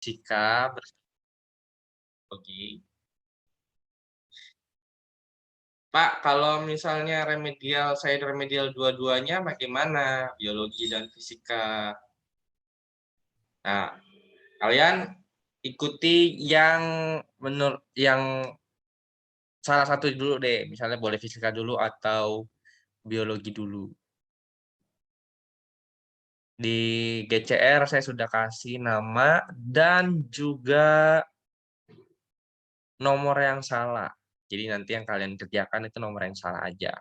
fisika bersosiologi. Pak, kalau misalnya remedial, saya remedial dua-duanya bagaimana? Biologi dan fisika. Nah, kalian ikuti yang menurut yang salah satu dulu deh. Misalnya boleh fisika dulu atau biologi dulu. Di GCR saya sudah kasih nama dan juga nomor yang salah. Jadi nanti yang kalian kerjakan itu nomor yang salah aja.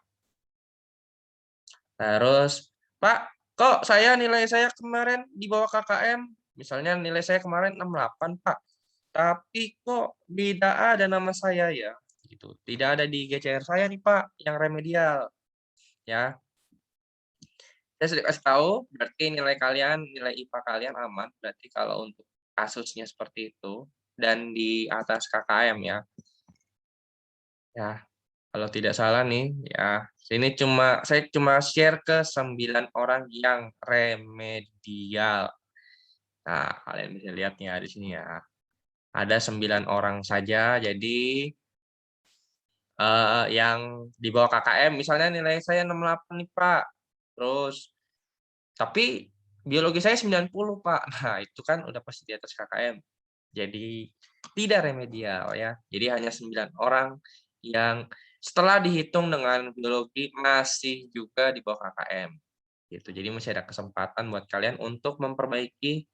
Terus, Pak, kok nilai saya kemarin di bawah KKM? Misalnya nilai saya kemarin 68, Pak. Tapi kok tidak ada nama saya ya? Gitu. Tidak ada di GCR saya nih, Pak, yang remedial. Ya, saya sudah kasih tahu, berarti nilai kalian, nilai IPA kalian aman. Berarti kalau untuk kasusnya seperti itu dan di atas KKM ya. Ya, kalau tidak salah nih, ya, saya cuma share ke 9 orang yang remedial. Nah, kalian bisa lihat ya di sini ya. Ada 9 orang saja, jadi yang di bawah KKM, misalnya nilai saya 68 nih, Pak. Terus, tapi biologi saya 90, Pak. Nah, itu kan udah pasti di atas KKM. Jadi, tidak remedial ya. Jadi hanya 9 orang yang setelah dihitung dengan biologi masih juga di bawah KKM. Gitu. Jadi masih ada kesempatan buat kalian untuk memperbaiki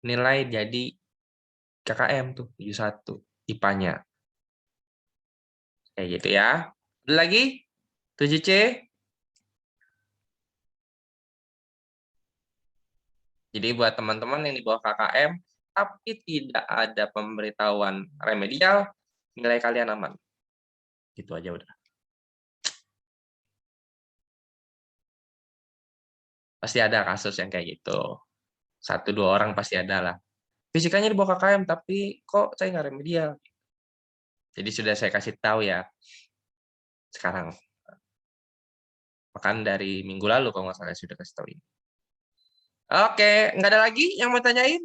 nilai jadi KKM tuh 71 IPA-nya. Kayak gitu ya. Ada lagi? 7C. Jadi buat teman-teman yang di bawah KKM tapi tidak ada pemberitahuan remedial, nilai kalian aman. Gitu aja udah. Pasti ada kasus yang kayak gitu. 1-2 orang pasti ada lah. Fisikanya di bawah KKM tapi kok saya nggak remedial. Jadi sudah saya kasih tahu ya sekarang. Bahkan dari minggu lalu kalau nggak salah sudah kasih tahu ini. Oke, nggak ada lagi yang mau tanyain?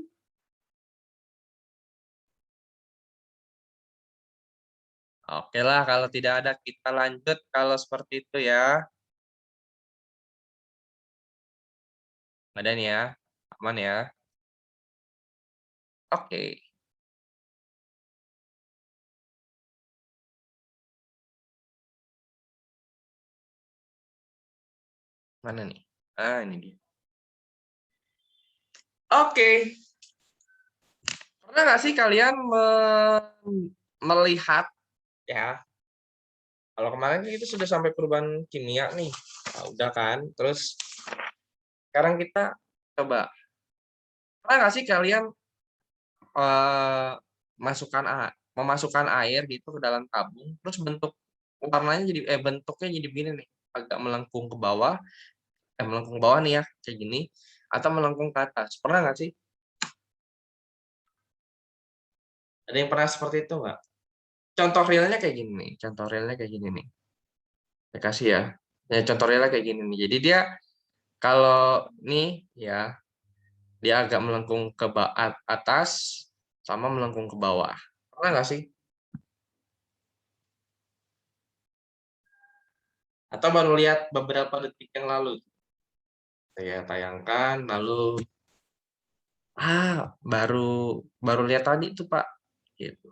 Oke lah, kalau tidak ada kita lanjut kalau seperti itu ya. Nggak ada nih ya, aman ya. Oke, mana nih? Ah, ini dia. Oke, pernah nggak sih kalian melihat ya? Kalau kemarin kita sudah sampai perubahan kimia nih, nah, udah kan? Terus sekarang kita coba, pernah nggak sih kalian eh, memasukkan air gitu ke dalam tabung, terus warnanya bentuknya jadi begini nih, agak melengkung ke bawah, melengkung ke bawah nih ya, kayak gini, atau melengkung ke atas. Pernah nggak sih? Ada yang pernah seperti itu nggak? Contoh realnya kayak gini nih, contoh realnya kayak gini nih. Saya kasih ya. Ya, contoh realnya kayak gini nih. Jadi dia kalau nih ya, dia agak melengkung ke atas sama melengkung ke bawah. Pernah nggak sih? Atau baru lihat beberapa detik yang lalu? Saya tayangkan, lalu baru baru lihat tadi tuh Pak. Gitu.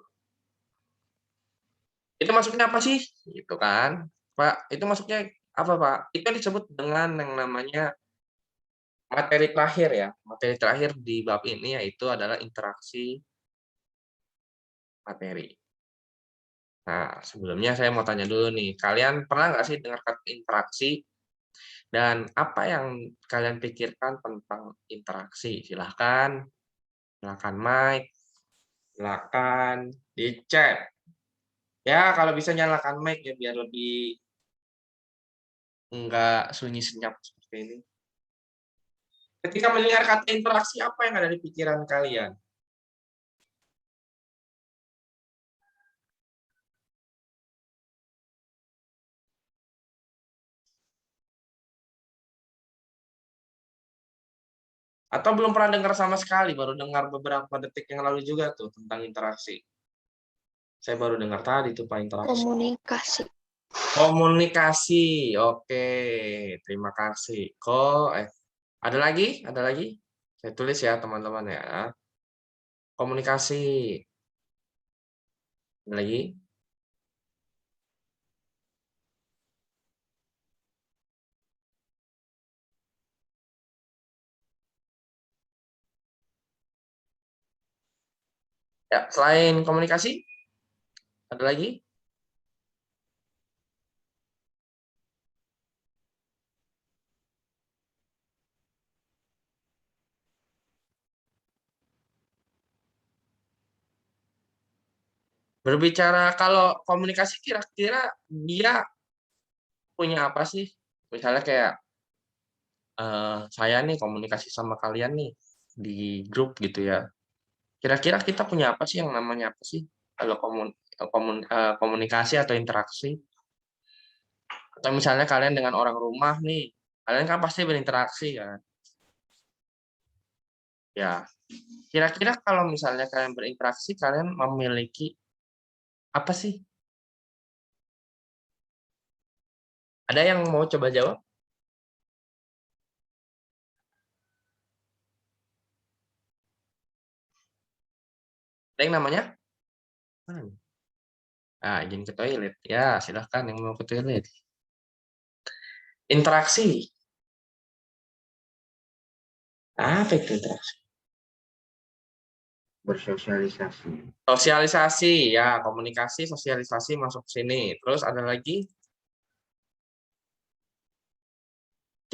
Itu masuknya apa sih? Gitu kan, Pak. Itu masuknya apa Pak? Itu disebut dengan yang namanya materi terakhir ya. Materi terakhir di bab ini yaitu adalah interaksi materi. Nah, sebelumnya saya mau tanya dulu nih, kalian pernah nggak sih dengar kata interaksi? Dan apa yang kalian pikirkan tentang interaksi? Silahkan mic, silahkan di chat. Ya, kalau bisa nyalakan mic ya biar lebih nggak sunyi senyap seperti ini. Ketika mendengar kata interaksi, apa yang ada di pikiran kalian? Atau belum pernah dengar sama sekali, baru dengar beberapa detik yang lalu juga tuh tentang interaksi. Saya baru dengar tadi tuh Pak interaksi. Komunikasi. Komunikasi. Oke, terima kasih. Ada lagi? Ada lagi? Saya tulis ya teman-teman ya. Komunikasi. Ada lagi? Ya, selain komunikasi, ada lagi? Berbicara kalau komunikasi kira-kira dia punya apa sih? Misalnya kayak saya nih komunikasi sama kalian nih di grup gitu ya. Kira-kira kita punya apa sih yang namanya apa sih? Kalau komunikasi atau interaksi. Atau misalnya kalian dengan orang rumah nih, kalian kan pasti berinteraksi kan? Ya, kira-kira kalau misalnya kalian berinteraksi, kalian memiliki apa sih? Ada yang mau coba jawab? Ada yang namanya? Ah, izin ke toilet. Ya, silahkan yang mau ke toilet. Interaksi. Apa itu interaksi? Bersosialisasi. Sosialisasi, ya, komunikasi, sosialisasi masuk sini. Terus ada lagi,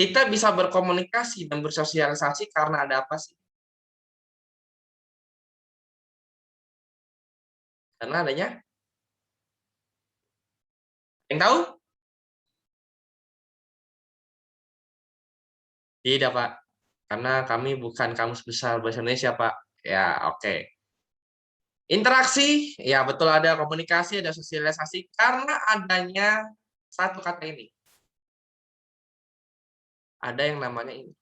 kita bisa berkomunikasi dan bersosialisasi karena ada apa sih? Karena adanya, yang tahu? Tidak, Pak. Karena kami bukan Kamus Besar Bahasa Indonesia, Pak. Ya, oke. Interaksi, ya betul ada komunikasi, ada sosialisasi karena adanya satu kata ini. Ada yang namanya ini.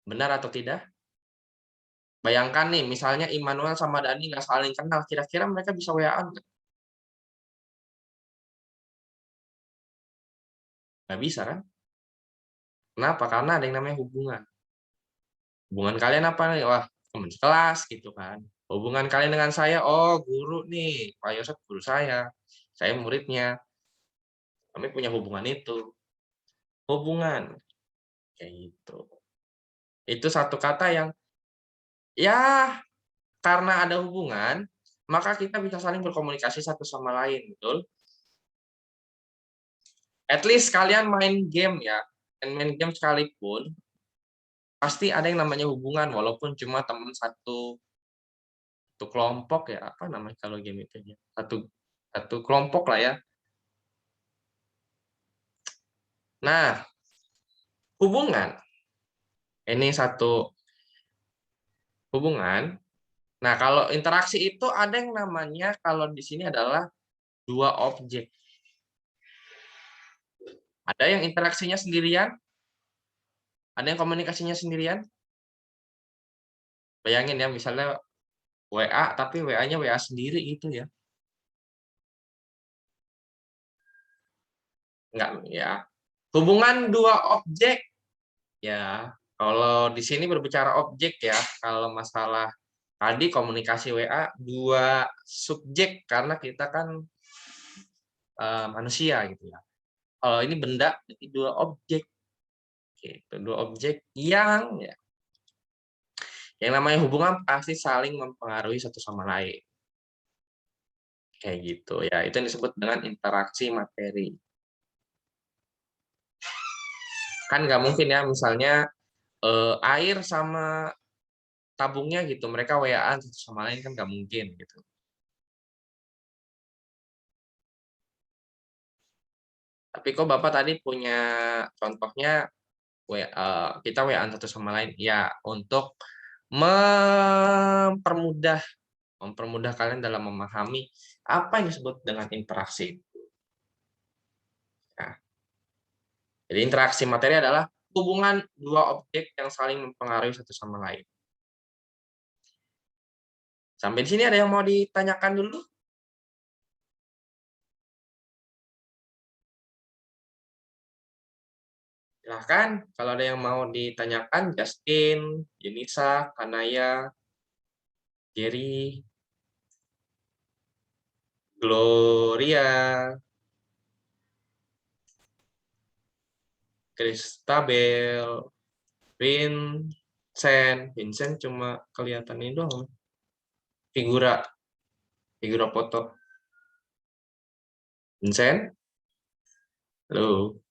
Benar atau tidak? Bayangkan nih, misalnya Immanuel sama Dani nggak saling kenal, kira-kira mereka bisa WA-an nggak? Nggak bisa kan? Kenapa? Karena ada yang namanya hubungan. Hubungan kalian apa nih? Wah, teman kelas gitu kan. Hubungan kalian dengan saya, oh guru nih, Pak Yosef guru saya muridnya. Kami punya hubungan itu. Hubungan, kayak gitu. Itu satu kata yang, ya karena ada hubungan, maka kita bisa saling berkomunikasi satu sama lain, betul? At least kalian main game ya, dan main game sekalipun, pasti ada yang namanya hubungan, walaupun cuma teman satu kelompok ya, apa namanya kalau game itu ya, satu kelompok lah ya. Nah, hubungan, ini satu hubungan. Nah, kalau interaksi itu ada yang namanya, kalau di sini adalah dua objek. Ada yang interaksinya sendirian, ada yang komunikasinya sendirian. Bayangin ya, misalnya WA, tapi WA-nya WA sendiri gitu ya. Enggak, ya. Hubungan dua objek, ya. Kalau di sini berbicara objek ya, kalau masalah tadi komunikasi WA, dua subjek, karena kita kan manusia gitu ya. Kalau ini benda, jadi dua objek. Gitu. Dua objek ya, yang namanya hubungan pasti saling mempengaruhi satu sama lain. Kayak gitu ya, itu yang disebut dengan interaksi materi. Kan nggak mungkin ya, misalnya air sama tabungnya gitu, mereka WA-an satu sama lain kan nggak mungkin gitu. Tapi kok Bapak tadi punya contohnya kita WA-an satu sama lain ya, untuk mempermudah mempermudah kalian dalam memahami apa yang disebut dengan interaksi. Nah, Jadi interaksi materi adalah hubungan dua objek yang saling mempengaruhi satu sama lain. Sampai di sini ada yang mau ditanyakan dulu? Silahkan, kalau ada yang mau ditanyakan, Justin, Yunisa, Kanaya, Jerry, Gloria, Christabel, Vincent cuma kelihatan ini doang, figura foto. Vincent, halo.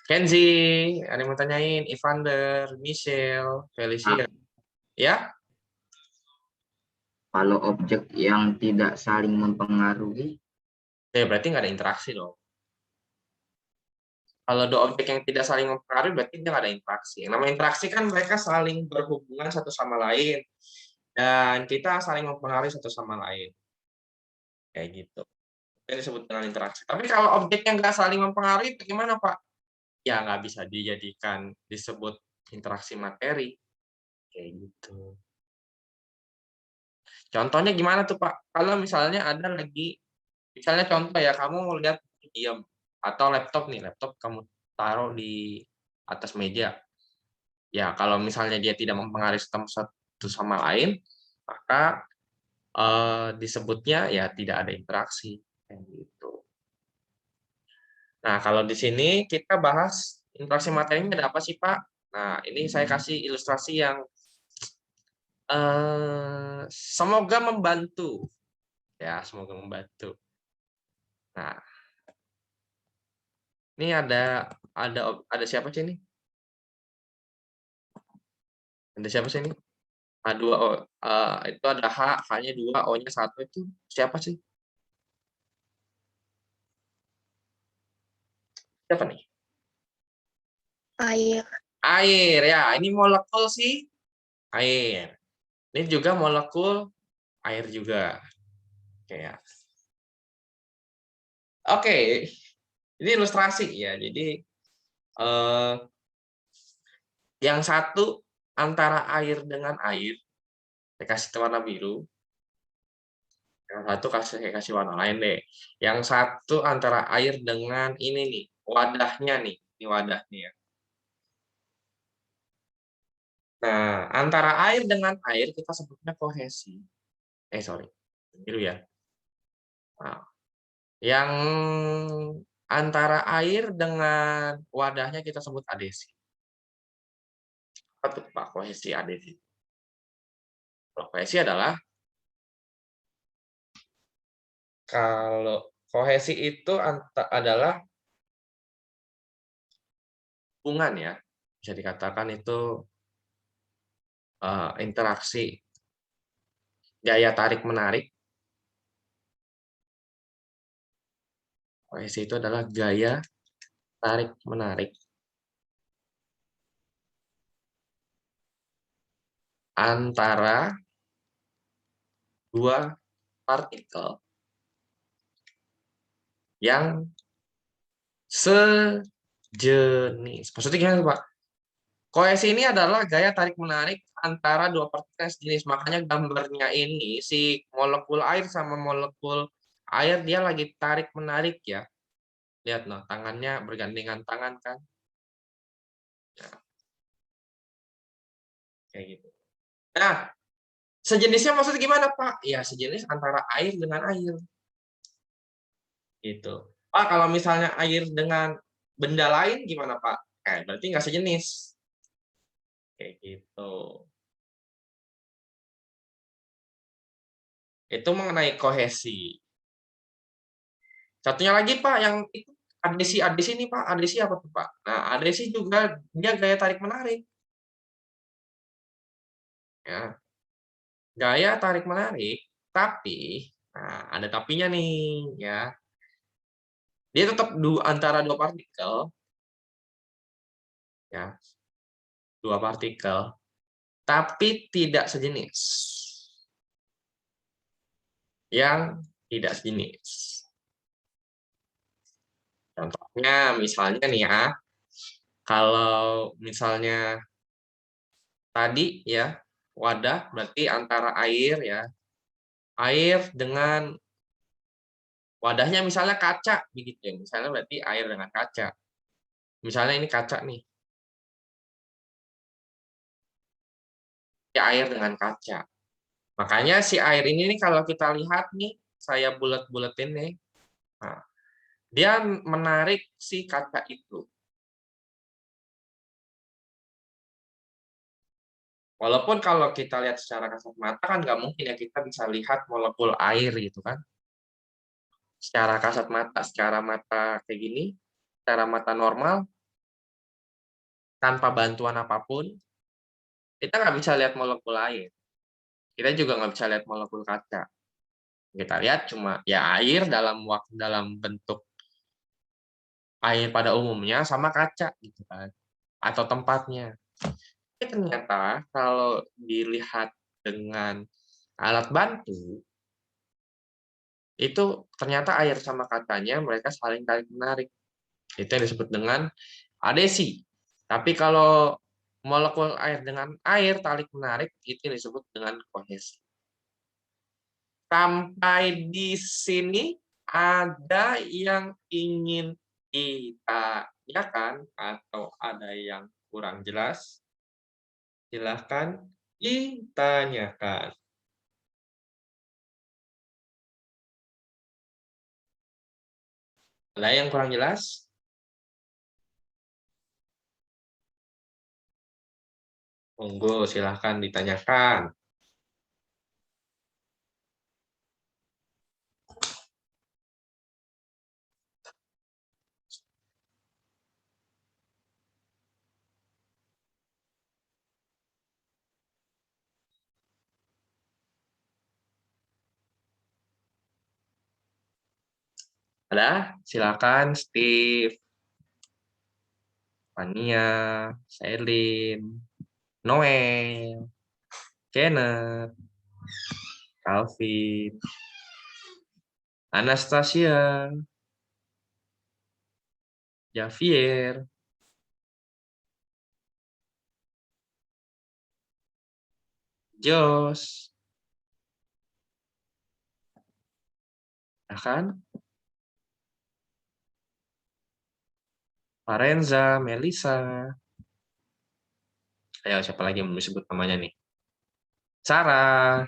Kenzi, ada yang mau tanyain? Evander, Michelle, Felicia, ya? Kalau objek yang tidak saling mempengaruhi, Ya berarti nggak ada interaksi dong. Kalau dua objek yang tidak saling mempengaruhi berarti dia nggak ada interaksi. Yang namanya interaksi kan mereka saling berhubungan satu sama lain dan kita saling mempengaruhi satu sama lain. Kayak gitu. Itu disebut dengan interaksi. Tapi kalau objek yang nggak saling mempengaruhi bagaimana, Pak? Ya nggak bisa dijadikan disebut interaksi materi. Kayak gitu. Contohnya gimana tuh, Pak? Kalau misalnya ada lagi, misalnya contoh ya, kamu mau lihat diam atau laptop nih, laptop kamu taruh di atas meja. Ya, kalau misalnya dia tidak mempengaruhi satu sama lain, maka disebutnya ya tidak ada interaksi. Kayak gitu. Nah, kalau di sini kita bahas interaksi materinya ada apa sih, Pak? Nah, ini saya kasih ilustrasi yang semoga membantu. Ya, semoga membantu. Nah, ini ada siapa sih ini? Ada siapa sih ini? A2 O, itu ada H-nya 2, O-nya 1 itu siapa sih? Siapa nih? Air. Air ya, ini molekul sih air. Ini juga molekul air juga. Kayak. Oke, ini ilustrasi ya. Jadi yang satu antara air dengan air, saya kasih warna biru. Yang satu kasih warna lain deh. Yang satu antara air dengan ini nih, wadahnya nih. Ini wadahnya ya. Nah, antara air dengan air kita sebutnya kohesi. Sorry, biru ya. Nah, yang antara air dengan wadahnya kita sebut adesi. Apa tuh Pak kohesi adesi? Kohesi adalah kalau kohesi itu adalah hubungan ya, bisa dikatakan itu interaksi gaya tarik menarik. Kohesi itu adalah gaya tarik menarik antara dua partikel yang sejenis. Maksudnya gimana Pak? Kohesi ini adalah gaya tarik-menarik antara dua partikel sejenis. Makanya gambarnya ini, si molekul air sama molekul air, dia lagi tarik-menarik ya. Lihat, no, tangannya bergandengan tangan kan. Nah, kayak gitu. Nah, sejenisnya maksudnya gimana Pak? Ya, sejenis antara air dengan air. Gitu. Pak, kalau misalnya air dengan benda lain gimana Pak? Berarti nggak sejenis. Kayak gitu. Itu mengenai kohesi. Satunya lagi Pak, yang itu adesi ini Pak, adesi apa tuh Pak? Nah, adesi juga dia gaya tarik menarik. Ya, gaya tarik menarik, tapi nah, ada tapinya nih, ya. Dia tetap antara dua partikel, ya, dua partikel, tapi tidak sejenis. Yang tidak sejenis. Nah, misalnya nih ya, kalau misalnya tadi ya, wadah berarti antara air ya, air dengan wadahnya misalnya kaca begitu ya. Misalnya berarti air dengan kaca. Misalnya ini kaca nih, ya air dengan kaca. Makanya si air ini nih kalau kita lihat nih, saya bulat-bulatin nih. Nah, dia menarik si kaca itu. Walaupun kalau kita lihat secara kasat mata kan nggak mungkin ya kita bisa lihat molekul air gitu kan. Secara kasat mata, secara mata kayak gini, secara mata normal, tanpa bantuan apapun, kita nggak bisa lihat molekul air. Kita juga nggak bisa lihat molekul kaca. Kita lihat cuma ya air dalam bentuk air pada umumnya sama kaca gitu kan, atau tempatnya. Tapi ternyata kalau dilihat dengan alat bantu, itu ternyata air sama kacanya mereka saling tarik menarik. Itu yang disebut dengan adesi. Tapi kalau molekul air dengan air tarik menarik itu yang disebut dengan kohesi. Sampai di sini ada yang ingin ditanyakan atau ada yang kurang jelas? Silahkan ditanyakan. Ada yang kurang jelas? Monggo, silahkan ditanyakan. Ada? Silakan, Steve, Fania, Sherlyn, Noel, Kenneth, Calvin, Anastasia, Javier, Jos, ya kan? Farenza, Melisa. Ayo, siapa lagi yang belum disebut namanya nih? Sarah.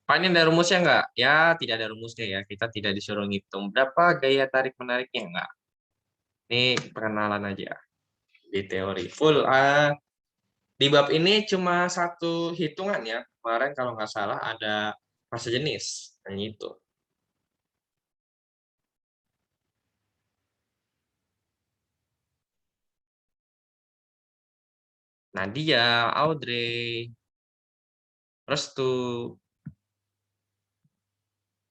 Pak, ini ada rumusnya nggak? Ya, tidak ada rumusnya ya. Kita tidak disuruh ngitung berapa gaya tarik menariknya nggak. Ini perkenalan aja di teori. Full di bab ini cuma satu hitungan ya. Kemarin kalau nggak salah ada fase jenis. Hanya itu. Nadia, Audrey, Restu,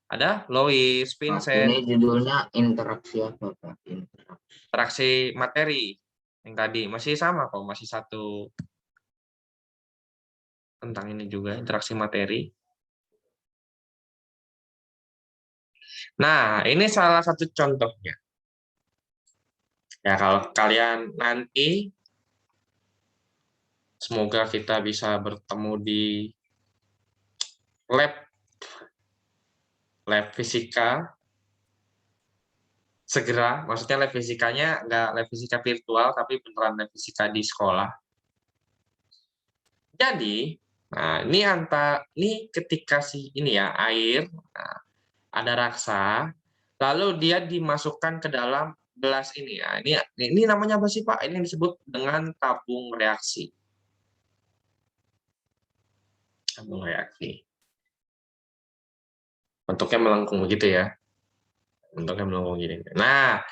ada Lois, Pak, Vincent, ini judulnya interaksi apa, Pak? Interaksi. interaksi materi yang tadi masih sama kok, masih satu tentang ini juga interaksi materi. Nah, ini salah satu contohnya. Ya, kalau kalian nanti semoga kita bisa bertemu di lab fisika segera. Maksudnya lab fisikanya nggak lab fisika virtual, tapi beneran lab fisika di sekolah. Jadi, nah ini ketika ini ya air, nah, ada raksa, lalu dia dimasukkan ke dalam gelas ini ya. Ini namanya apa sih Pak? Ini disebut dengan tabung reaksi. Tabung reaksi. Bentuknya melengkung begitu ya. Bentuknya melengkung gini. Nah,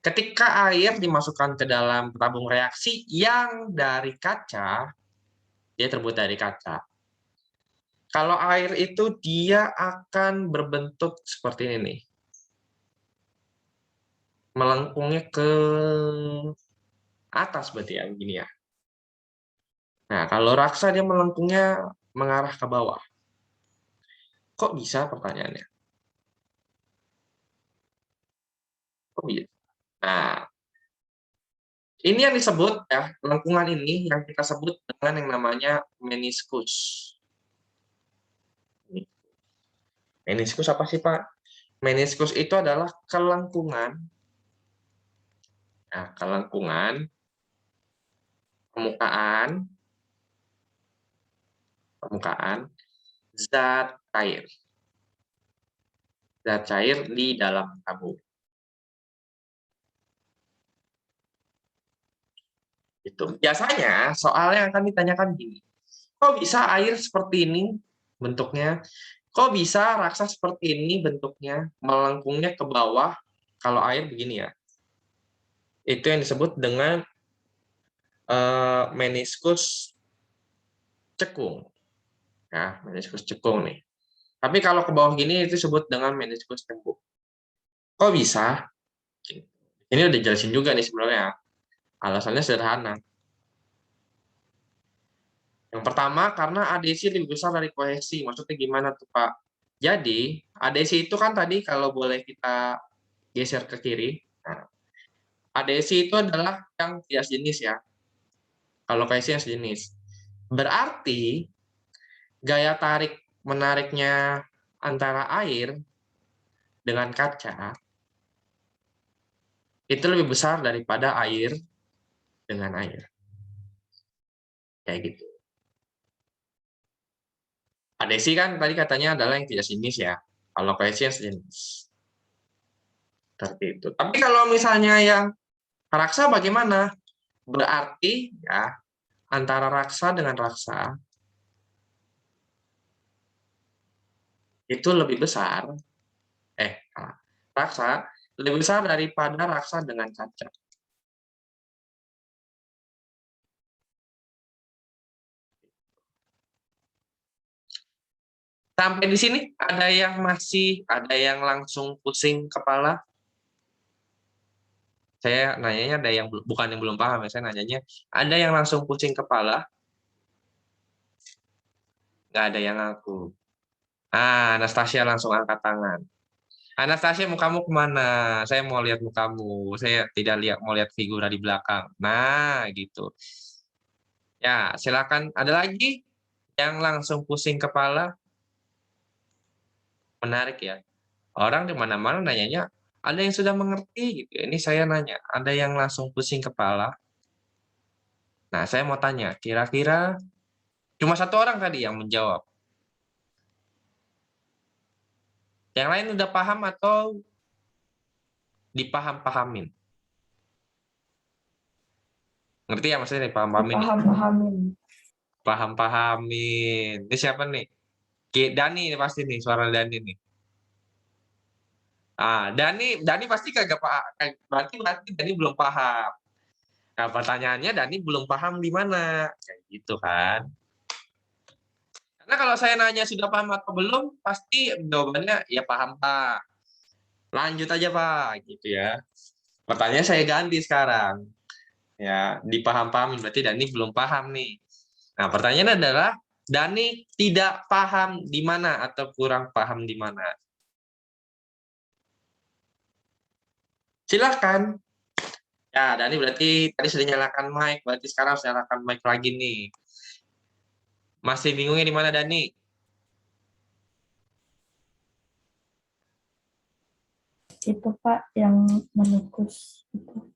ketika air dimasukkan ke dalam tabung reaksi yang dari kaca, dia terbuat dari kaca. Kalau air itu dia akan berbentuk seperti ini nih. Melengkungnya ke atas berarti ya, begini ya. Nah, kalau raksa dia melengkungnya mengarah ke bawah. Kok bisa pertanyaannya? Kok bisa? Nah, ini yang disebut ya, lengkungan ini yang kita sebut dengan yang namanya meniskus. Meniskus apa sih, Pak? Meniskus itu adalah kelengkungan, nah, kelengkungan permukaan zat cair di dalam tabung. Itu. Biasanya soalnya akan ditanyakan gini, kok bisa air seperti ini bentuknya? Kok bisa raksa seperti ini bentuknya, melengkungnya ke bawah kalau air begini ya? Itu yang disebut dengan meniskus cekung. Ya, meniskus cekung nih. Tapi kalau ke bawah gini itu disebut dengan meniskus cekung. Kok bisa? Ini udah jelasin juga nih sebenarnya. Alasannya sederhana. Yang pertama, karena adesi lebih besar dari kohesi. Maksudnya gimana tuh, Pak? Jadi, adesi itu kan tadi kalau boleh kita geser ke kiri. Nah, adesi itu adalah yang tidak sejenis ya. Kalau kohesi yang sejenis. Berarti, gaya tarik menariknya antara air dengan kaca itu lebih besar daripada air dengan air. Kayak gitu. Adesi kan tadi katanya adalah yang tidak sejenis ya. Kalau kohesi yang sejenis. Seperti itu. Tapi kalau misalnya yang raksa bagaimana? Berarti ya antara raksa dengan raksa itu lebih besar. Raksa lebih besar daripada raksa dengan kaca. Sampai di sini ada yang langsung pusing kepala? Saya nanyanya ada yang bukan yang belum paham ya, saya nanyanya ada yang langsung pusing kepala? Nggak ada yang ngaku. Anastasia langsung angkat tangan. Anastasia, mukamu kemana? Saya mau lihat mukamu. Saya tidak mau lihat figura di belakang. Nah, gitu. Ya, silakan. Ada lagi yang langsung pusing kepala? Menarik ya. Orang di mana-mana nanyanya, ada yang sudah mengerti gitu ya. Ini saya nanya, ada yang langsung pusing kepala? Nah, saya mau tanya, kira-kira cuma satu orang tadi yang menjawab. Yang lain udah paham atau dipaham-pahamin? Ngerti ya maksudnya dipaham-pahamin nih? Paham-pahamin. Paham-pahamin. Ini siapa nih? Dani pasti nih, suara Dani nih. Dani pasti kagak paham. Berarti Dani belum paham. Nah, pertanyaannya Dani belum paham di mana? Kayak gitu kan. Karena kalau saya nanya sudah paham atau belum, pasti jawabannya ya paham, Pak. Lanjut aja, Pak, gitu ya. Pertanyaan saya ganti sekarang. Ya, dipaham-pahamin berarti Dani belum paham nih. Nah, pertanyaannya adalah Dani tidak paham di mana atau kurang paham di mana? Silakan. Ya, Dani berarti tadi sudah nyalakan mic, berarti sekarang harus nyalakan mic lagi nih. Masih bingungnya di mana, Dani? Itu Pak yang meniskus itu.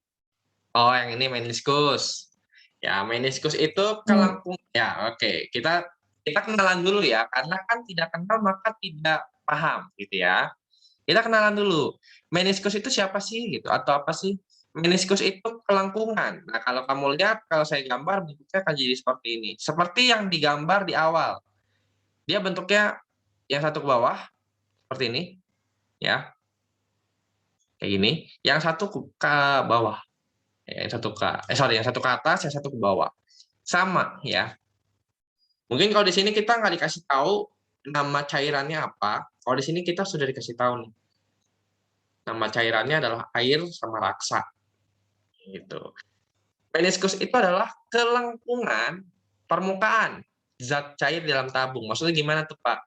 Oh, yang ini meniskus. Ya, meniskus itu kelengkung. Ya, oke. Kita kenalan dulu ya, karena kan tidak kenal maka tidak paham, gitu ya. Kita kenalan dulu. Meniskus itu siapa sih, gitu? Atau apa sih? Meniskus itu kelengkungan. Nah, kalau kamu lihat, kalau saya gambar, bentuknya akan jadi seperti ini. Seperti yang digambar di awal. Dia bentuknya yang satu ke bawah, seperti ini, ya. Kayak gini. Yang satu ke bawah. Yang satu ke atas, yang satu ke bawah. Sama, ya. Mungkin kalau di sini kita nggak dikasih tahu nama cairannya apa. Kalau di sini kita sudah dikasih tahu nih. Nama cairannya adalah air sama raksa. Gitu. Meniskus itu adalah kelengkungan permukaan zat cair dalam tabung. Maksudnya gimana tuh, Pak?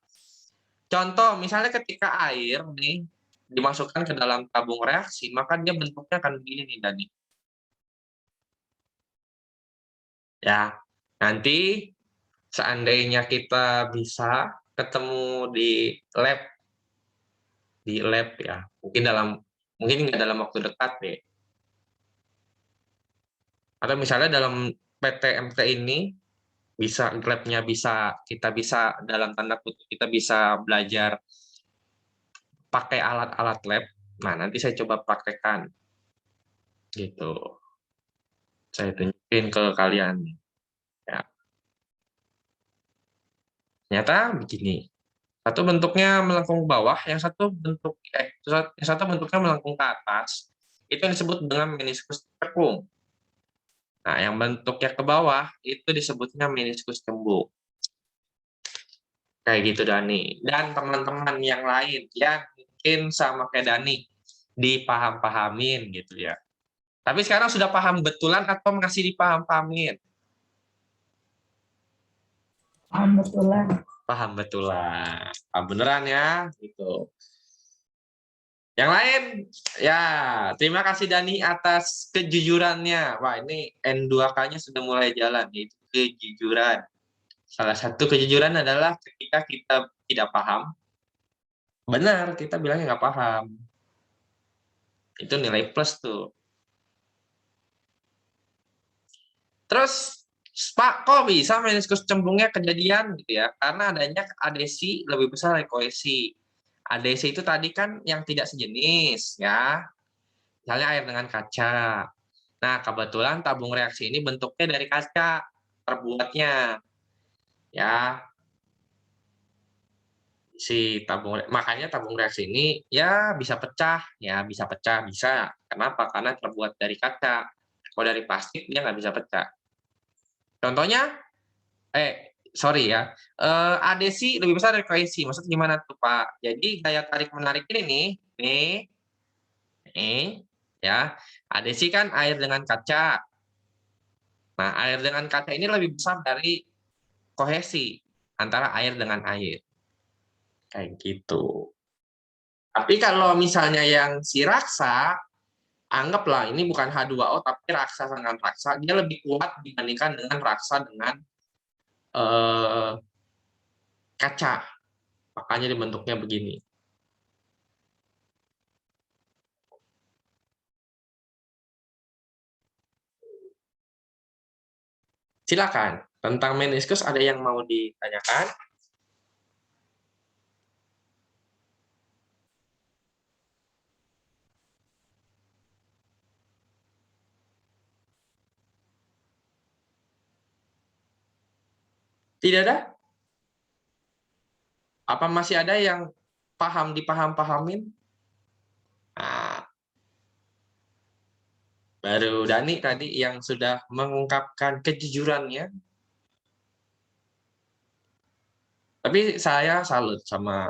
Contoh, misalnya ketika air nih dimasukkan ke dalam tabung reaksi, maka dia bentuknya akan begini nih, Dani. Ya, nanti seandainya kita bisa ketemu di lab ya, mungkin nggak dalam waktu dekat deh. Atau misalnya dalam PTMT ini labnya kita bisa dalam tanda kutip kita bisa belajar pakai alat-alat lab. Nah, nanti saya coba praktekkan gitu. Saya tunjukin ke kalian. Ya. Ternyata begini. Satu bentuknya melengkung ke bawah, yang satu bentuknya melengkung ke atas. Itu yang disebut dengan meniskus cekung. Nah, yang bentuknya ke bawah itu disebutnya meniskus cembung. Kayak gitu Dani. Dan teman-teman yang lain yang mungkin sama kayak Dani, dipaham-pahamin gitu ya. Tapi sekarang sudah paham betulan atau masih dipaham-pahamin? Paham betulan. Paham betulan. Paham beneran ya, gitu. Yang lain, ya terima kasih Dani atas kejujurannya. Wah, ini N2K-nya sudah mulai jalan, yaitu kejujuran. Salah satu kejujuran adalah ketika kita tidak paham, benar, kita bilangnya nggak paham. Itu nilai plus tuh. Terus, Pak, kok bisa meniskus cembungnya kejadian gitu ya? Karena adanya adesi lebih besar dari kohesi. Adesi itu tadi kan yang tidak sejenis ya. Misalnya air dengan kaca. Nah, kebetulan tabung reaksi ini bentuknya dari kaca terbuatnya. Ya, makanya tabung reaksi ini ya bisa pecah, bisa. Kenapa? Karena terbuat dari kaca. Kalau dari plastik dia nggak bisa pecah. Contohnya, sorry ya, adesi lebih besar dari kohesi. Maksudnya gimana tuh, Pak? Jadi gaya tarik menarik ini nih, ya, adesi kan air dengan kaca. Nah, air dengan kaca ini lebih besar dari kohesi antara air dengan air. Kayak gitu. Tapi kalau misalnya yang si raksa, anggaplah ini bukan H2O tapi raksa dengan raksa, dia lebih kuat dibandingkan dengan raksa dengan kaca. Makanya dibentuknya begini. Silakan. Tentang meniskus ada yang mau ditanyakan? Tidak ada? Apa masih ada yang dipaham-pahamin? Nah, baru Dani tadi yang sudah mengungkapkan kejujurannya. Tapi saya salut sama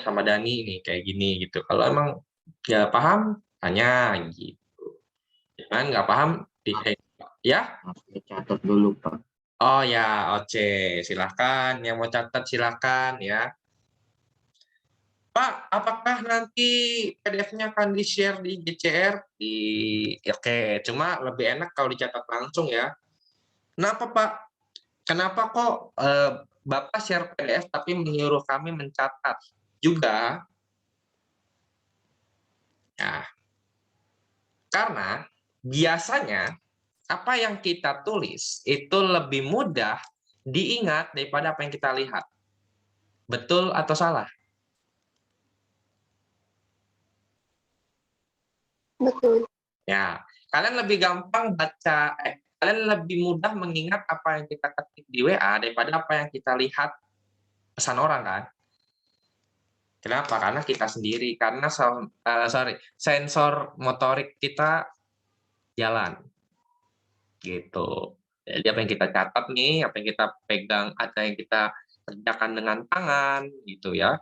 sama Dani nih kayak gini gitu. Kalau emang nggak paham, tanya gitu. Jangan nggak paham, ya? Catat dulu, Pak. Oh ya, oke. Silahkan. Yang mau catat silahkan ya. Pak, apakah nanti PDF-nya akan di-share di GCR? Oke, cuma lebih enak kalau dicatat langsung ya. Kenapa, Pak? Kenapa kok Bapak share PDF tapi menyuruh kami mencatat juga? Ya, karena biasanya apa yang kita tulis itu lebih mudah diingat daripada apa yang kita lihat. Betul atau salah? Betul. Ya, kalian lebih gampang kalian lebih mudah mengingat apa yang kita ketik di WA daripada apa yang kita lihat pesan orang kan? Kenapa? Karena kita sendiri, karena sensor motorik kita jalan, gitu. Jadi apa yang kita catat nih, apa yang kita pegang, ada yang kita kerjakan dengan tangan, gitu ya.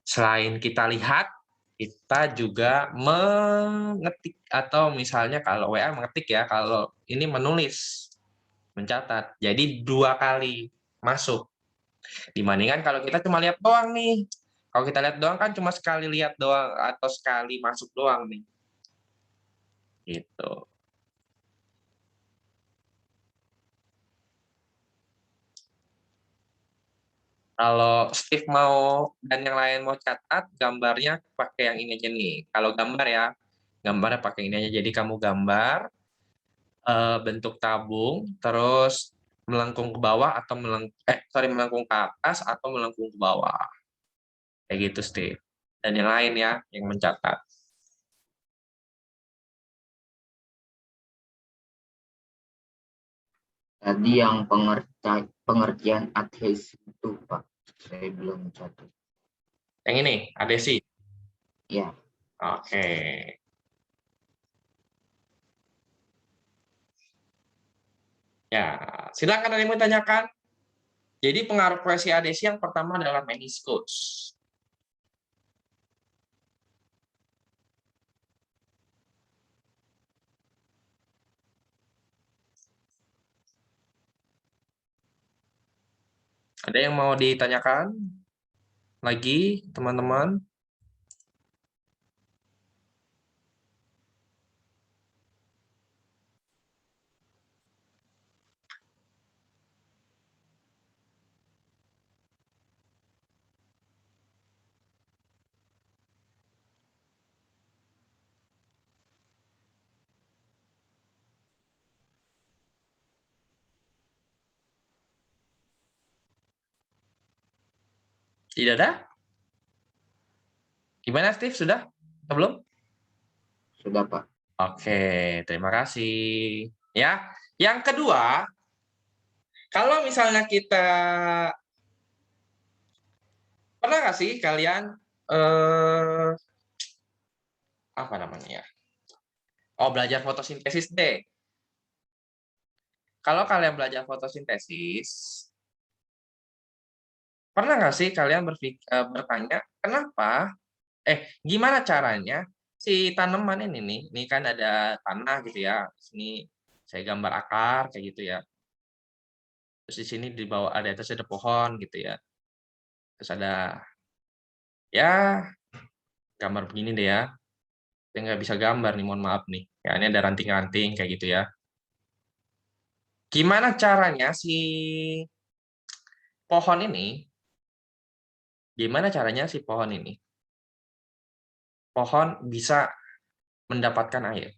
Selain kita lihat, kita juga mengetik atau misalnya kalau WA mengetik ya, kalau ini menulis. mencatat. Jadi 2 kali masuk. Dibandingkan kalau kita cuma lihat doang nih. Kalau kita lihat doang kan cuma sekali lihat doang atau sekali masuk doang nih. Gitu. Kalau Steve mau dan yang lain mau catat, gambarnya pakai yang ini aja nih. Kalau gambar ya, gambarnya pakai ini aja. Jadi kamu gambar bentuk tabung, terus melengkung ke bawah atau melengkung ke atas atau melengkung ke bawah. Kayak gitu, Steve. Dan yang lain ya, yang mencatat. Tadi yang pengertian adhesi itu, Pak. Saya belum catat. Yang ini, adhesi. Ya, Oke. Ya, silakan ada yang mau tanyakan. Jadi pengaruh kohesi adhesi yang pertama adalah meniskus. Ada yang mau ditanyakan lagi, teman-teman? Tidak ada? Gimana, Steve? Sudah? Atau belum? sudah, Pak. Oke, terima kasih. Ya, yang kedua, kalau misalnya kita pernah nggak sih kalian apa namanya ya? Oh, belajar fotosintesis deh. Kalau kalian belajar fotosintesis, pernah nggak sih kalian bertanya kenapa? Gimana caranya si tanaman ini kan ada tanah gitu ya. Di sini saya gambar akar kayak gitu ya. Terus di sini di bawah ada atas ada pohon gitu ya. Terus ada ya gambar begini deh ya. Saya nggak bisa gambar nih, mohon maaf nih. Ya ini ada ranting-ranting kayak gitu ya. Gimana caranya si pohon ini? Gimana caranya si pohon ini? Pohon bisa mendapatkan air.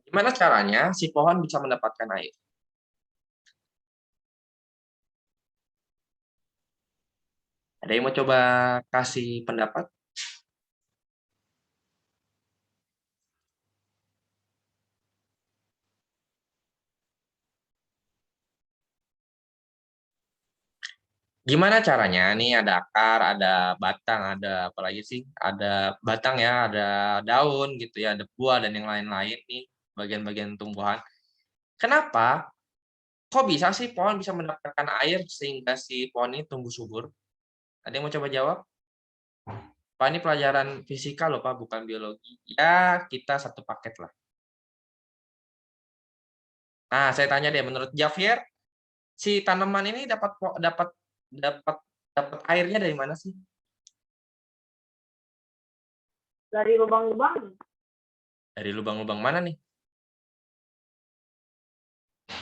Gimana caranya si pohon bisa mendapatkan air? Ada yang mau coba kasih pendapat? Gimana caranya? Nih ada akar, ada batang, ada apa lagi sih? Ada batang ya, ada daun gitu ya, ada buah dan yang lain-lain nih, bagian-bagian tumbuhan. Kenapa? Kok bisa sih pohon bisa mendapatkan air sehingga si pohon ini tumbuh subur? Ada yang mau coba jawab? Pak, ini pelajaran fisika loh, Pak, bukan biologi. Ya, kita satu paket lah. Nah, saya tanya deh, menurut Javier, si tanaman ini dapat dapat dapat dapat airnya dari mana sih? Dari lubang-lubang. Dari lubang-lubang mana nih?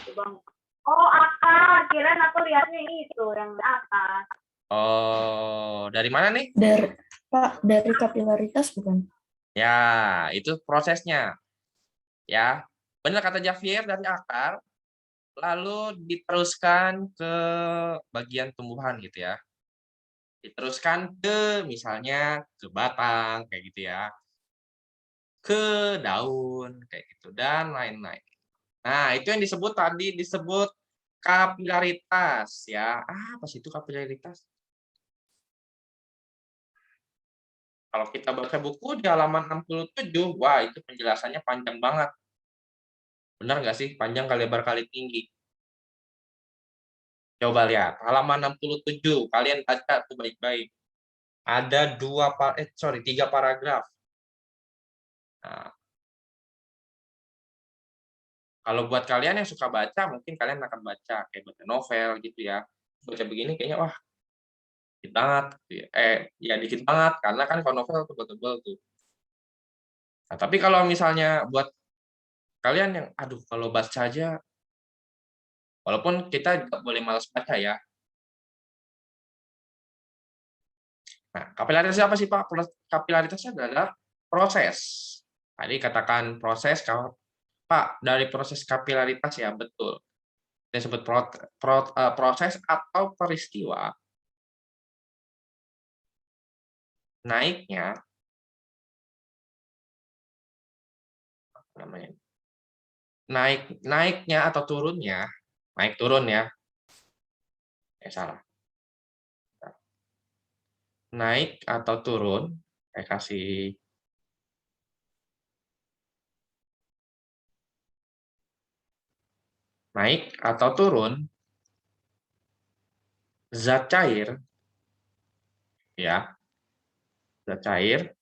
Lubang. Oh, akar. Kirain aku lihatnya itu yang di atas. Oh, dari mana nih? Pak, dari kapilaritas bukan? Ya, itu prosesnya. Ya, benar kata Javier, dari akar, lalu diteruskan ke bagian tumbuhan gitu ya. Diteruskan ke misalnya ke batang kayak gitu ya. Ke daun kayak gitu dan lain-lain. Nah, itu yang disebut tadi disebut kapilaritas ya. Apa sih itu kapilaritas? Kalau kita baca buku di halaman 67, wah itu penjelasannya panjang banget. Benar nggak sih? Panjang kali lebar kali tinggi. Coba lihat, halaman 67, kalian baca tuh baik-baik. Ada 3 paragraf. Nah, kalau buat kalian yang suka baca, mungkin kalian akan baca kayak baca novel gitu ya. Baca begini kayaknya wah dikit banget gitu ya. Ya dikit banget karena kan kalau novel tebel-tebel tuh. Nah, tapi kalau misalnya buat kalian yang aduh kalau baca aja walaupun kita juga boleh malas baca ya. Nah, kapilaritas apa sih Pak? Kapilaritas adalah proses. Tadi katakan proses kalau Pak dari proses kapilaritas ya betul. Disebut proses atau peristiwa naiknya apa namanya? Naiknya atau turunnya, naik turun ya. Salah. Naik atau turun, saya kasih naik atau turun zat cair ya, zat cair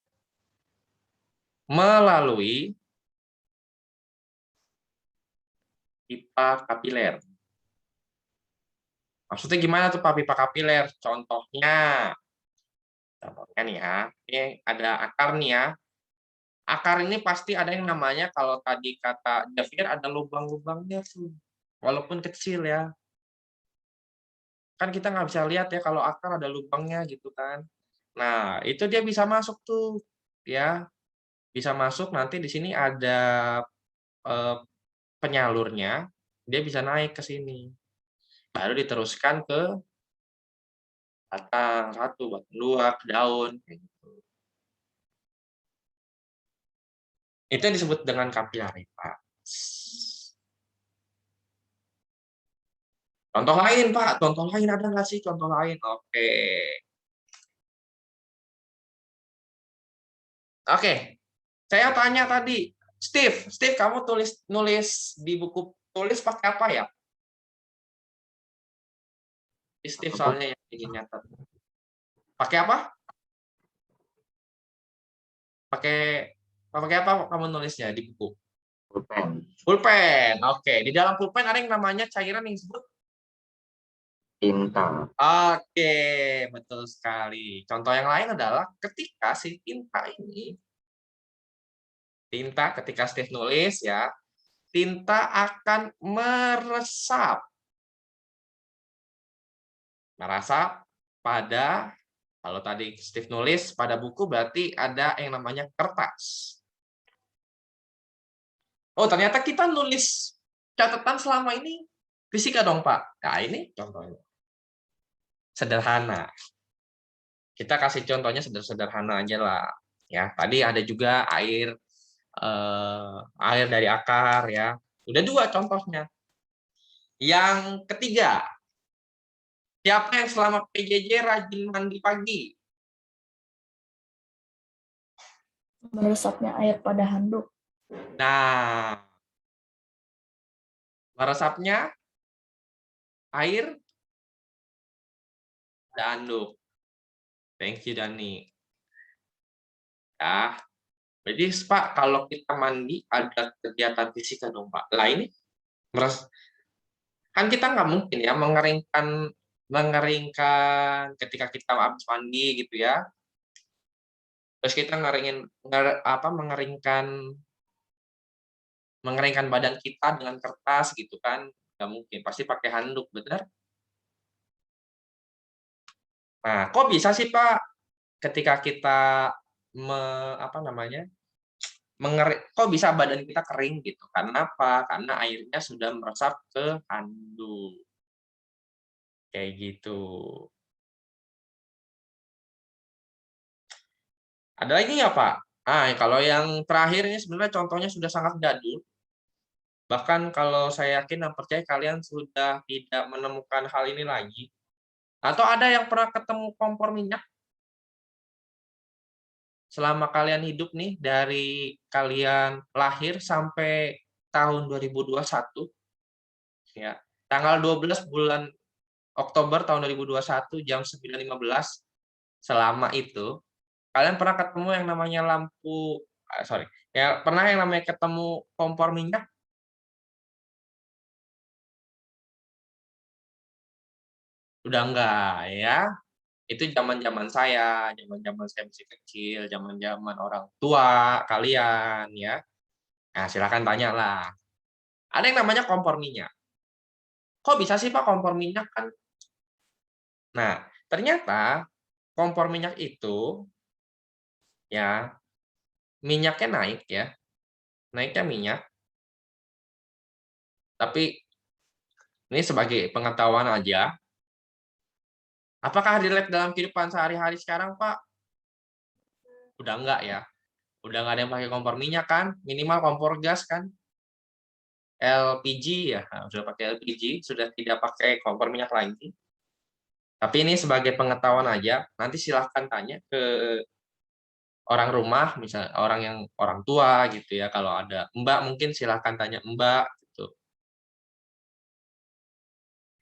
melalui pipa kapiler. Maksudnya gimana tuh Pak pipa kapiler? Contohnya nih ya, ini ada akar nih ya. Akar ini pasti ada yang namanya kalau tadi kata Javier ada lubang-lubangnya tuh, walaupun kecil ya. Kan kita nggak bisa lihat ya kalau akar ada lubangnya gitu kan. Nah, itu dia bisa masuk tuh ya. Bisa masuk nanti di sini ada penyalurnya, dia bisa naik ke sini. Baru diteruskan ke batang satu, batang dua, ke daun. Itu yang disebut dengan kapilaritas. Contoh lain, Pak. Contoh lain ada nggak sih? Contoh lain. Oke. Oke. Saya tanya tadi, Steve, kamu nulis di buku tulis pakai apa ya? Steve soalnya yang ingin nyatet. Pakai apa? Pakai pakai apa kamu nulisnya di buku? Pulpen. Pulpen. Oke, di dalam pulpen ada yang namanya cairan yang disebut Tinta. Oke, betul sekali. Contoh yang lain adalah ketika si tinta ketika Steve nulis ya, tinta akan meresap pada kalau tadi Steve nulis pada buku berarti ada yang namanya kertas. Oh, ternyata kita nulis catatan selama ini fisika dong, Pak. Nah, ini contohnya. Sederhana. Kita kasih contohnya sederhana aja lah. Ya, tadi ada juga air dari akar ya. Udah dua contohnya. Yang ketiga, siapa yang selama PJJ rajin mandi pagi? Meresapnya air pada handuk. Nah, meresapnya air pada handuk. Thank you, Dani. Ya, jadi Pak, kalau kita mandi ada kegiatan fisika dong, Pak. Lah ini kan kita nggak mungkin ya mengeringkan ketika kita habis mandi gitu ya. Terus kita mengeringkan badan kita dengan kertas gitu kan. Nggak mungkin, pasti pakai handuk, benar? Nah, kok bisa sih Pak ketika kita kok bisa badan kita kering gitu? Karena apa? Karena airnya sudah meresap ke handuk. Kayak gitu. Ada lagi nggak, Pak? Nah, kalau yang terakhir ini sebenarnya contohnya sudah sangat jadul. Bahkan kalau saya yakin dan percaya kalian sudah tidak menemukan hal ini lagi. Atau ada yang pernah ketemu kompor minyak? Selama kalian hidup nih, dari kalian lahir sampai tahun 2021, ya, tanggal 12 bulan Oktober tahun 2021 jam 9.15, selama itu, kalian pernah ketemu yang namanya Ya, pernah yang namanya ketemu kompor minyak? Udah enggak ya. Itu zaman-zaman saya masih kecil, zaman-zaman orang tua kalian ya. Nah, silakan tanya lah. Ada yang namanya kompor minyak. Kok bisa sih Pak kompor minyak kan? Nah, ternyata kompor minyak itu ya minyaknya naik ya. Naiknya minyak, tapi ini sebagai pengetahuan aja. Apakah relate dalam kehidupan sehari-hari sekarang, Pak? Udah enggak ya. Udah nggak ada yang pakai kompor minyak kan? Minimal kompor gas kan? LPG ya, nah, sudah pakai LPG, sudah tidak pakai kompor minyak lagi. Tapi ini sebagai pengetahuan aja, nanti silahkan tanya ke orang rumah, misalnya orang tua gitu ya. Kalau ada Mbak mungkin silahkan tanya Mbak gitu.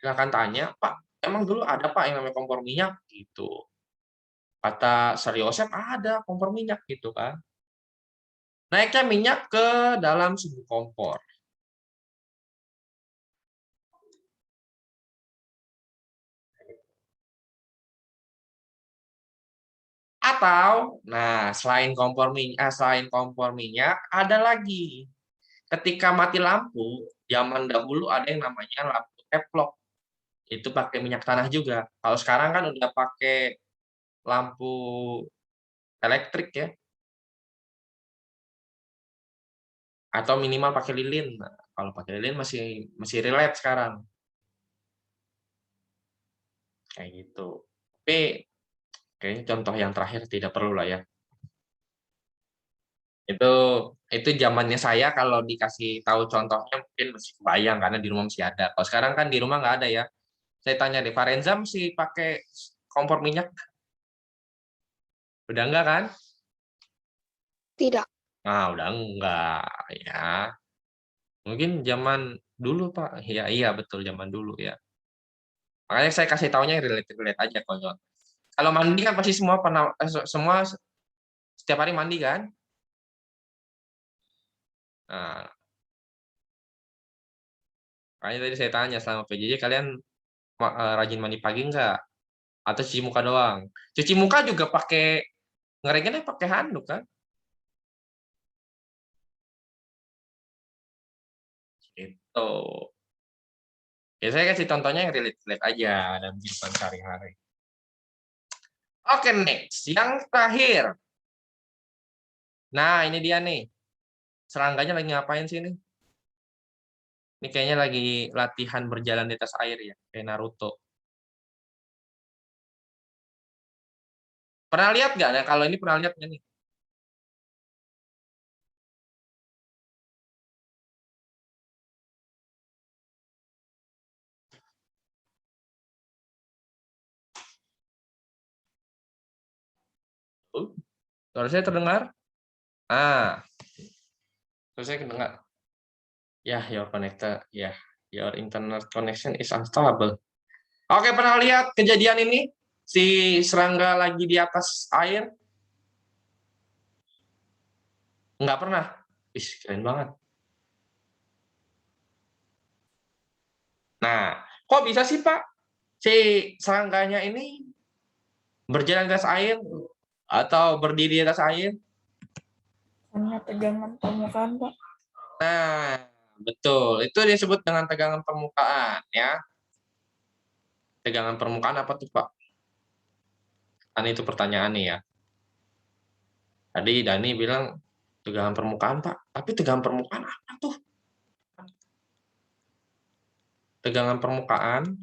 Silahkan tanya, Pak, emang dulu ada Pak yang namanya kompor minyak gitu. Kata Seriosep ada kompor minyak gitu kan. Naiknya minyak ke dalam sebuah kompor. Atau, nah selain kompor minyak, ada lagi. Ketika mati lampu, zaman dahulu ada yang namanya lampu teplok. Itu pakai minyak tanah juga. Kalau sekarang kan udah pakai lampu elektrik ya, atau minimal pakai lilin. Nah, kalau pakai lilin masih masih relate sekarang. Kayak gitu. Tapi kayaknya contoh yang terakhir tidak perlu lah ya. Itu itu zamannya saya kalau dikasih tahu contohnya mungkin masih kebayang karena di rumah masih ada. Kalau sekarang kan di rumah nggak ada ya. Saya tanya deh, Farenza sih pakai kompor minyak? Udah enggak kan? Tidak. Nah, udah enggak ya. Mungkin zaman dulu, Pak. Ya, iya betul zaman dulu ya. Makanya saya kasih taunya yang relate-relate aja kalau mandi kan pasti semua pernah semua setiap hari mandi kan? Nah, makanya tadi saya tanya selama PJJ kalian rajin mandi pagi enggak? Atau cuci muka doang? Cuci muka juga pakai ngeregennya pakai handuk kan? Itu. Ya saya kasih contohnya yang relate-relate aja dalam kehidupan sehari-hari. Oke, next. Yang terakhir. Nah, ini dia nih. Serangganya lagi ngapain sih nih? Ini kayaknya lagi latihan berjalan di atas air ya, kayak Naruto. Pernah lihat nggak? Nah, kalau ini pernah lihat nggak nih? Suara saya terdengar? Ah, suara saya terdengar. Ya, your connector. Ya, your internet connection is unstable. Oke, pernah lihat kejadian ini? Si serangga lagi di atas air? Nggak pernah. Ih, keren banget. Nah, kok bisa sih, Pak? Si serangganya ini berjalan di atas air atau berdiri di atas air? Hanya tegangan permukaan, Pak. Nah, betul. Itu disebut dengan tegangan permukaan, ya. Tegangan permukaan apa tuh, Pak? Kan itu pertanyaannya ya. Tadi Dani bilang tegangan permukaan, Pak. Tapi tegangan permukaan apa tuh? Tegangan permukaan.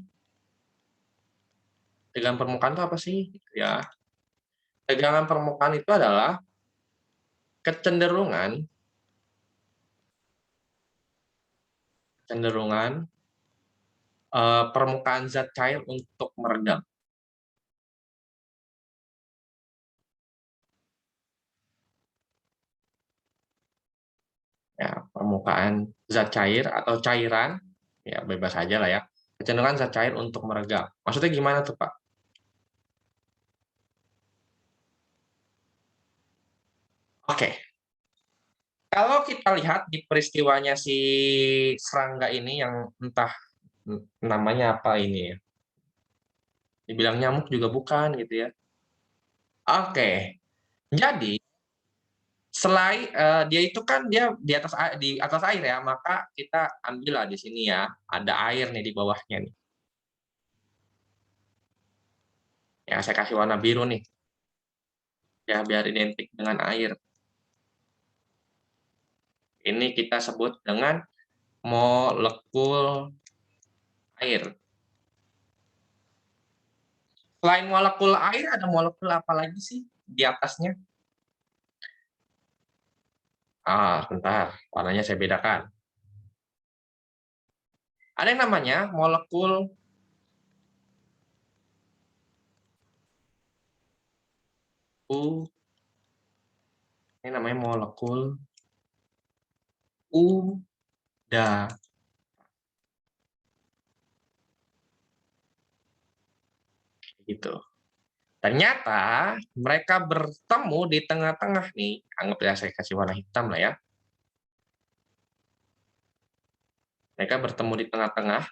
Tegangan permukaan itu apa sih? Ya. Tegangan permukaan itu adalah kecenderungan permukaan zat cair untuk meredam. Ya, permukaan zat cair atau cairan, ya bebas aja lah ya. Kecenderungan zat cair untuk meredam. Maksudnya gimana tuh, Pak? Oke. Kalau kita lihat di peristiwanya si serangga ini yang entah namanya apa ini ya. Dibilang nyamuk juga bukan gitu ya. Oke. Jadi selain dia itu kan dia di atas air ya, maka kita ambillah di sini ya, ada air nih di bawahnya nih. Ya, saya kasih warna biru nih. Ya, biar identik dengan air. Ini kita sebut dengan molekul air. Selain molekul air, ada molekul apa lagi sih di atasnya? Sebentar, warnanya saya bedakan. Ada yang namanya molekul ini namanya molekul udara. Gitu. Ternyata mereka bertemu di tengah-tengah nih, anggap ya saya kasih warna hitam lah ya. Mereka bertemu di tengah-tengah.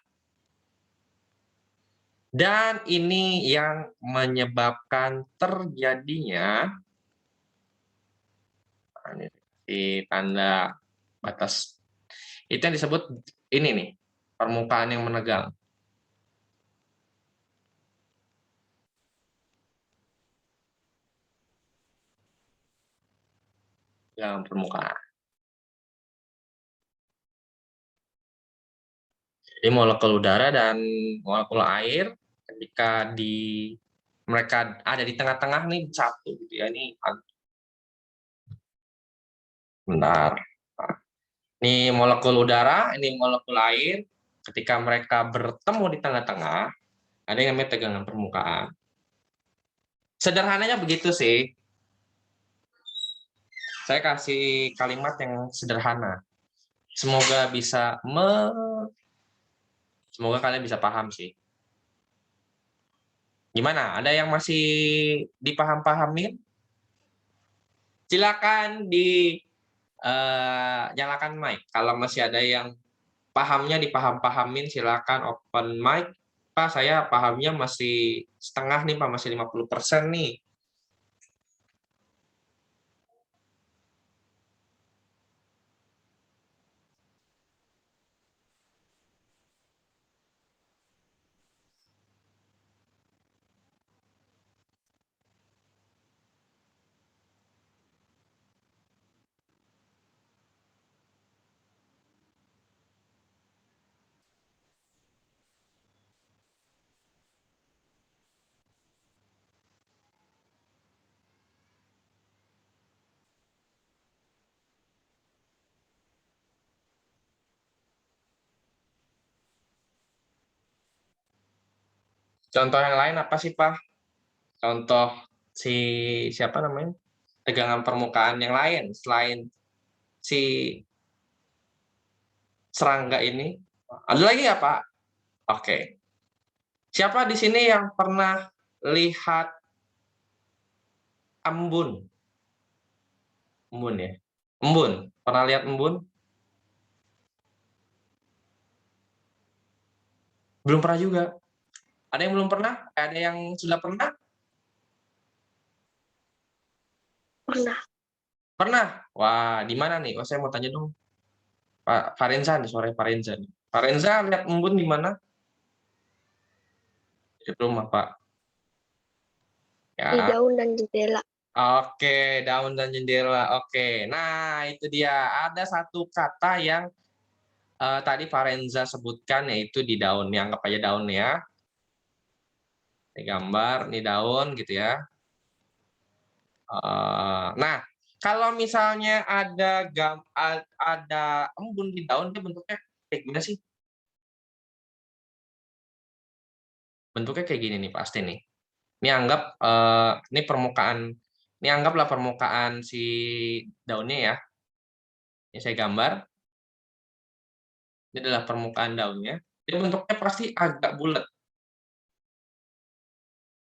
Dan ini yang menyebabkan terjadinya ini di tanda batas. Itu yang disebut ini nih, permukaan yang menegang. Yang permukaan. Jadi molekul udara dan molekul air ketika mereka ada di tengah-tengah nih satu gitu ya. Ini bentar. Ini molekul udara, ini molekul air. Ketika mereka bertemu di tengah-tengah, ada yang namanya tegangan permukaan. Sederhananya begitu sih. Saya kasih kalimat yang sederhana. Semoga semoga kalian bisa paham sih. Gimana? Ada yang masih dipaham-pahamin? Silakan nyalakan mic. Kalau masih ada yang pahamnya dipaham-pahamin, silakan open mic. Pak, saya pahamnya masih setengah nih, Pak, masih 50% nih. Contoh yang lain apa sih, Pak? Contoh siapa namanya? Tegangan permukaan yang lain selain si serangga ini. Ada lagi ya, Pak? Oke. Siapa di sini yang pernah lihat embun? Embun ya? Embun. Pernah lihat embun? Belum pernah juga. Ada yang belum pernah? Ada yang sudah pernah? Pernah. Pernah? Wah, di mana nih? Oh, saya mau tanya dong. Pak Farenza nih, sore Farenza nih. Farenza lihat embun di mana? Di rumah, Pak. Di Ya. daun dan jendela. Oke, daun dan jendela. Oke. Nah, itu dia. Ada satu kata yang tadi Farenza sebutkan, yaitu di daun. Nih, anggap aja daun ya. Ini gambar, ini daun gitu ya. Nah, kalau misalnya ada embun di daun, dia bentuknya kayak gimana sih? Bentuknya kayak gini nih pasti nih. Ini ini ini anggaplah permukaan si daunnya ya. Ini saya gambar. Ini adalah permukaan daunnya. Dia bentuknya pasti agak bulat.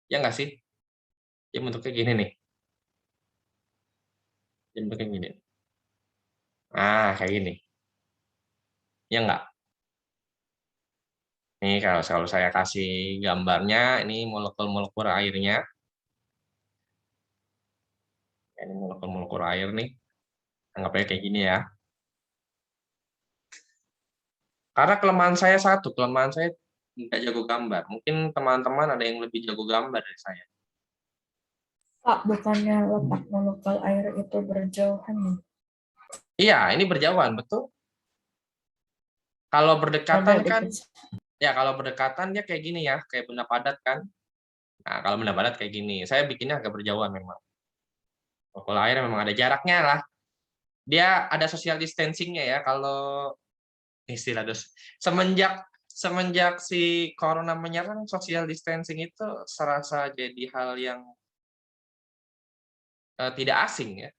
Ya nggak sih? Dia bentuknya gini nih. Dia bentuknya gini. Nah, kayak gini. Ya enggak? Nih kalau saya kasih gambarnya, ini molekul-molekul airnya. Ini molekul-molekul air nih. Anggapnya kayak gini ya. Karena kelemahan saya satu, kelemahan saya nggak jago gambar. Mungkin teman-teman ada yang lebih jago gambar dari saya. Pak, bukannya letak molekul air itu berjauhan nih? Iya, ini berjauhan, betul. Kalau Ada berdekatan kan, dikit. ya kalau berdekatan dia kayak gini ya, kayak benda padat kan. Nah, kalau benda padat kayak gini. Saya bikinnya agak berjauhan memang. Molekul air memang ada jaraknya lah. Dia ada social distancing-nya ya. Kalau istilah semenjak semenjak si corona menyerang, social distancing itu serasa jadi hal yang tidak asing ya.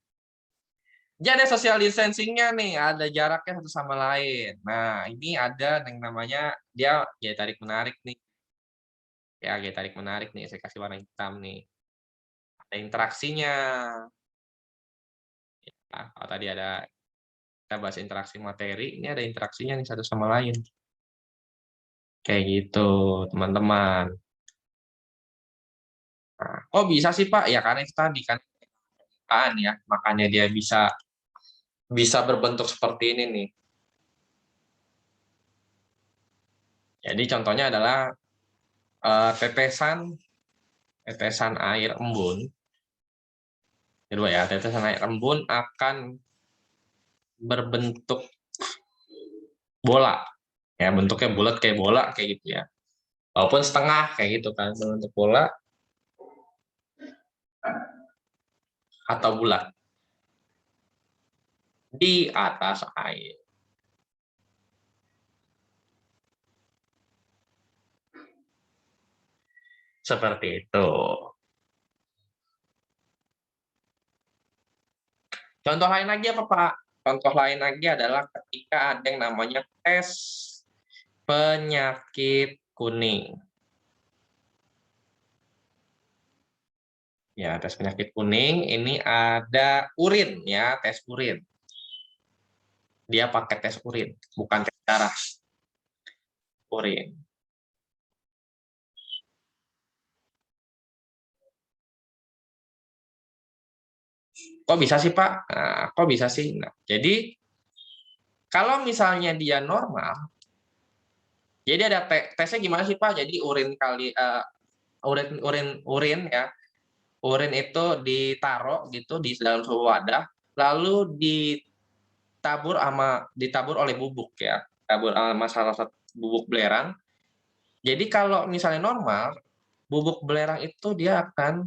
Jadi ada social distancing-nya nih, ada jaraknya satu sama lain. Nah, ini ada yang namanya dia gaya tarik menarik nih. Ya, gaya tarik menarik nih, saya kasih warna hitam nih. Ada interaksinya. Nah, kalau tadi ada kita bahas interaksi materi, ini ada interaksinya nih satu sama lain. Kayak gitu, teman-teman. Nah, kok bisa sih Pak? Ya karena itu tadi kan ya, makanya dia bisa bisa berbentuk seperti ini nih. Jadi contohnya adalah tetesan tetesan air embun. Kedua ya, tetesan air embun akan berbentuk bola. Ya, bentuknya bulat kayak bola kayak gitu ya. Walaupun setengah kayak gitu kan, berbentuk bola atau bulat di atas air. Seperti itu. Contoh lain lagi apa, Pak? Contoh lain lagi adalah ketika ada yang namanya tes penyakit kuning. Ya, tes penyakit kuning ini ada urin ya, tes urin. Dia pakai tes urin, bukan tes darah. Urin. Kok bisa sih, Pak? Nah, kok bisa sih? Nah, jadi kalau misalnya dia normal, jadi ada tesnya gimana sih, Pak? Jadi urin kali urin urin urin ya. Urin itu ditaruh gitu di dalam sebuah wadah, lalu ditabur oleh bubuk ya. Tabur sama salah satu bubuk belerang. Jadi kalau misalnya normal, bubuk belerang itu dia akan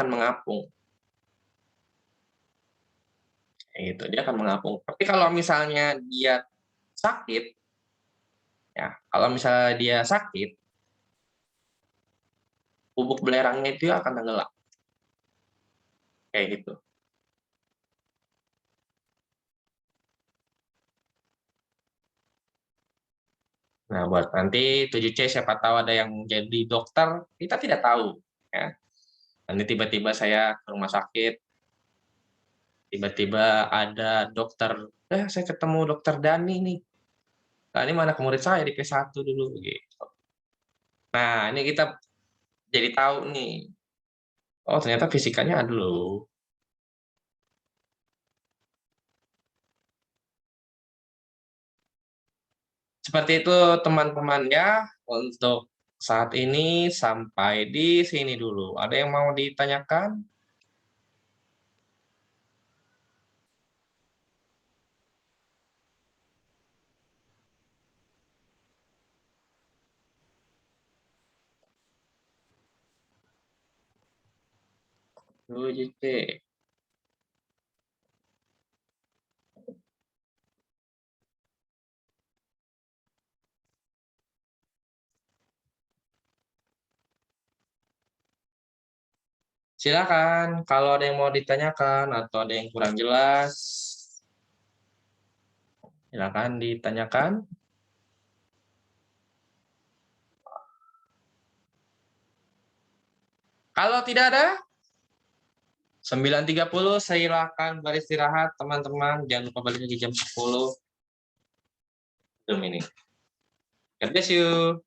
mengapung. Kayak gitu, dia akan mengapung. Tapi kalau misalnya dia sakit, ya, kalau misalnya dia sakit, bubuk belerangnya itu akan tenggelam. Kayak gitu. Nah, buat nanti 7C siapa tahu ada yang jadi dokter, kita tidak tahu. Ya. Nanti tiba-tiba saya ke rumah sakit, tiba-tiba ada dokter, saya ketemu dokter Dani nih. Nah, ini mana murid saya di P1 dulu. Gitu. Nah, ini kita jadi tahu nih. Oh, ternyata fisikanya ada loh. Seperti itu teman-teman ya, untuk saat ini sampai di sini dulu. Ada yang mau ditanyakan? Dulu JT. Silakan kalau ada yang mau ditanyakan atau ada yang kurang jelas, silakan ditanyakan. Kalau tidak ada, 9.30 silakan beristirahat teman-teman. Jangan lupa balik lagi jam 10. Ini. God bless you.